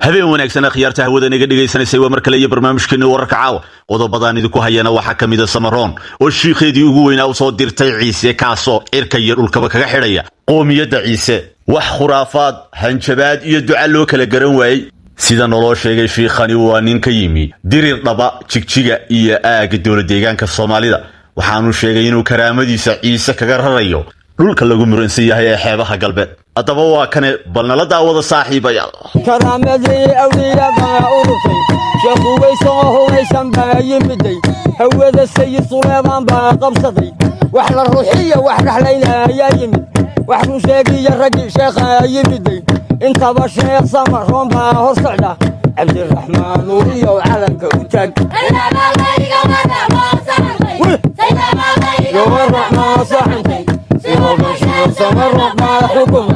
habeen wanaagsan khiyaarta hawada naga dhigaysanaysa waa markale iyo barnaamijkeena wararka caawa qodobadaan idinku hayana waxa kamid ah Samaroon oo shiiqeedii ugu weynaa u soo dirtay Ciise kaasoo cirka iyo dhulkaba kaga xidhaya qoomiyada Ciise wax khuraafaad hanjabaad iyo duca loo kala garan waayay sida noo sheegay shiikhani waa nin ka yimi dirir dhaba jigjiga iyo aaga dowlad deegaanka Soomaalida waxaanu sheegay inuu karaamadiisa Ciise kaga rarayo dhulka lagu muransan yahay ee xeebaha galbeed adaba waa kane balnala daawada saaxiibayaal karaamadi awliyaada urusay sheekhu weysoo hooysan baa yimiday hawada sayid Suleeman baa qabsaday wax la ruuxiyo wax dhaxlayna ayaa yimid wax uu sheegay ragii sheekha yimiday intaba sheekh Samaroon baa hor socda Cabdiraxmaan Nuuriyo calanka u taag Samaroon baa xukum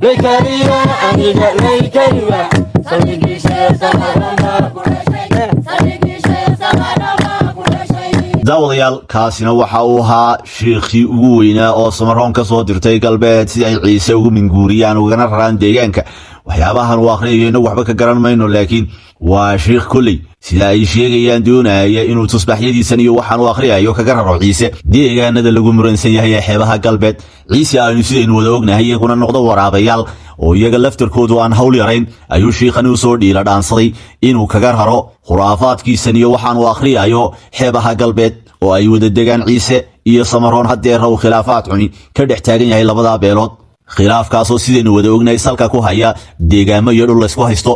ليكريا أنيجا ليكريا صديقي شيخ سمرون ما كل شيء صديقي شيخ سمرون ما كل شيء daawadayaal kaasina waxa uu ahaa sheekhi ugu weynaa oo Samaroon ka soo dirtay galbeed si ay Ciise ugu minguuriyaan ugana raraan deegaanka waxyaabahan waa akhriyayna waxba ka garan mayno laakiin waa sheekh kulli sida ay sheegayaan doonaya inuu tusbaxyadiisan iyo waxaan uu akhriyayo kaga raro Ciise deegaanada lagu muransan yahay xeebaha galbeed Ciise aanu sideen wada ognahay kuna noqdo waraabayaal oo iyaga laftarkoodu aan hawl yarayn ayuu sheekhani soo dhiila dhaansaday inuu kaga raro khuraafaadkiisan iyo waxaan uu akhriyayo xeebaha galbeed oo ay wada deegaan Ciise iyo Samaroon haddii raw khilaafaad xuni ka dhex taagan yahay labada beelood khilaafkaas oo sideen wada ognahay salka ku haya deegaamo iyo dhul la isku haysto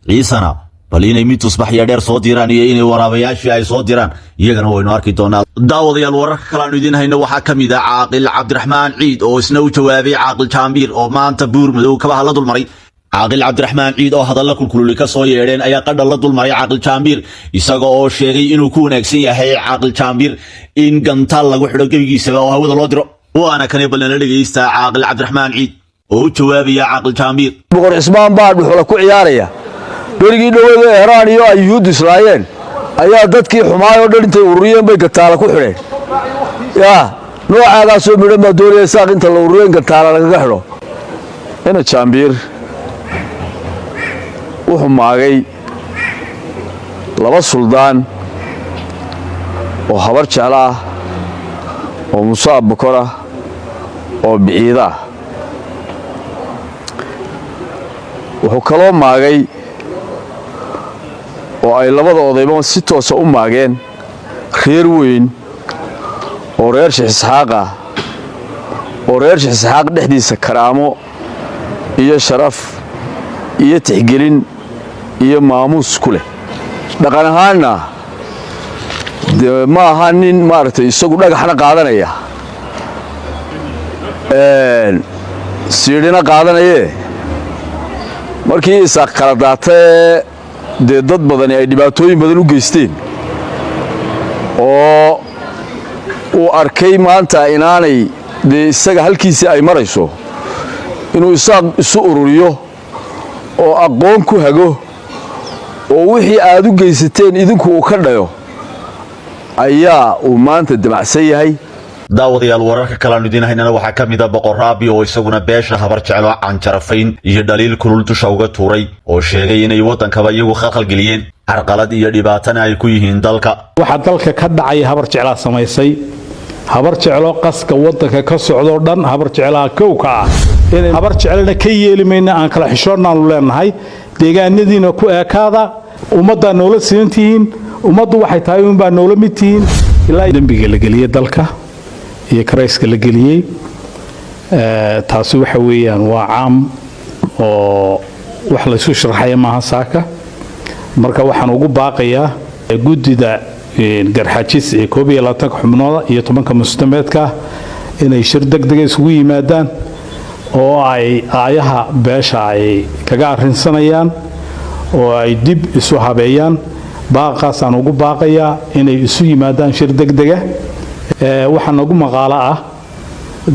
Ciisana bal inay mid tusbaxya dheer soo diraan iyo inay waraabayaashii ay soo diraan iyagana waynu arki doonaa daawadayaal wararka kale aan idin hayno waxa kamid ah Caaqil Cabdiraxmaan Ciid oo isna u jawaabay Caaqil Jaambiir oo maanta buur madow ka bahla dulmaray Caaqil Cabdiraxmaan Ciid oo hadalla kulkulul ka soo yeedheen ayaa qadal la dulmaray Caaqil Jaambiir isaga oo sheegay inuu ku wanaagsan yahay Caaqil Jaambiir in gantaal lagu xidho gabigiisa oo hawada loo diro waana kan balna dhageysta Caaqil Cabdiraxmaan Ciid oo jawaabay Caaqil Jaambiir boqor Ismaan baa dhuxul ku ciyaaraya berigii dhawada Iran iyo Yuhuud Israa'iil ayaa dadkii xumaayo dhalintay ururiyeen bay gataala ku xidheen noocaada soo midhan baa doonaya saaq inta la ururiyeen gataala laga xidho ina Jaambiir wuxuu maagay laba suldaan oo habar jecla oo Musa Bakora oo Biciida wuxuu kaloo maagay oo ay labada odayba si toos ah u maageen reer weyn oo reer Isxaaq ah oo reer Isxaaq dhexdiisa karaamo iyo sharaf iyo tixgelin iyo maamuus ku leh dhaqan ahaanna ma aha nin maartay isagu dhagaxna qaadanaya siidina qaadanayee markii isaaq kala daatay dad badan ay dhibaatooyin badan u geysteen oo uu arkay maanta inaanay isaga halkiisa ay marayso inuu isaaq isu ururiyo oo aqoon ku hago oo wixii aad u geysateen idinku uu ka dhayo ayaa uu maanta damacsan yahay daawadayaal wararka kale aan idin haynana waxa kamid ah Boqor Raabi oo isaguna beesha habar jecel aan jarafayn iyo dhaliil kulul dusha uga tuuray oo sheegay inay wadankaba iyagu khalkhal geliyeen arqalad iyo dhibaatana ay ku yihiin dalka waxa dalka ka dhacay habar jecel samaysay habar jecel qaska wadanka ka socdo dhan habar jecel kowka ah inay habar jecelna ka yeelimayna aan kala xishoonaan u leenahay deegaanadiina ku eekaada ummadda noola siintihiin ummaddu waxay tahay in baa noola mid tihiin ilaa dambiga la geliyay dalka iyo karayska la geliyay taasi waxa weeyaan waa caam oo wax la isku sharaxay maaha saaka marka waxaan ugu baaqayaa gudida garxajis ee 12 xubnooda iyo 10 mustameedka inay shir degdeg isugu yimaadaan oo ay aayaha beesha ay kaga arrinsanayaan oo ay dib isu habeeyaan baaqaas aan ugu baaqayaa inay isu yimaadaan shir degdeg waxaan ugu maqaala ah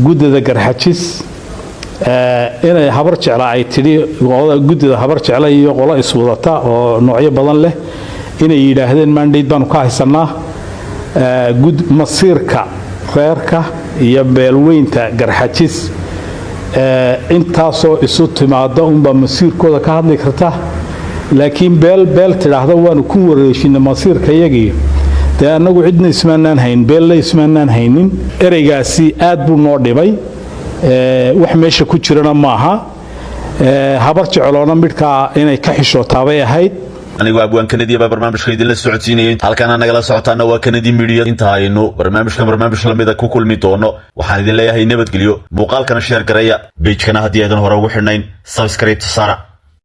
gudida garxajis inay habar jecla ay tiri gudida habar jecla iyo qolo iswadata oo noocyo badan leh inay yiraahdeen mandate baan ka haysanaa gud masiirka reerka iyo beelweynta garxajis intaasoo isu timaado unba masiirkooda ka hadli karta laakiin beel tidhaahdo waanu ku wareejinay masiirka iyagii dee annagu cidna ismaanaan hayn beella ismaanaan haynin ereygaasi aad buu noo dhibay wax meesha ku jirana maaha habar jecloona midkaa inay ka xishootaabay ahayd anigoo abwaan kanadiya baa barnaamijka idinla socodsiinayay halkana nagala socotaana waa Kanadi Media inta aynu barnaamij lamida ku kulmi doono waxaan idin leeyahay nabadgelyo muuqaalkana share gareeya page-kana haddii aadan hore ugu xidhnayn subscribe to Sara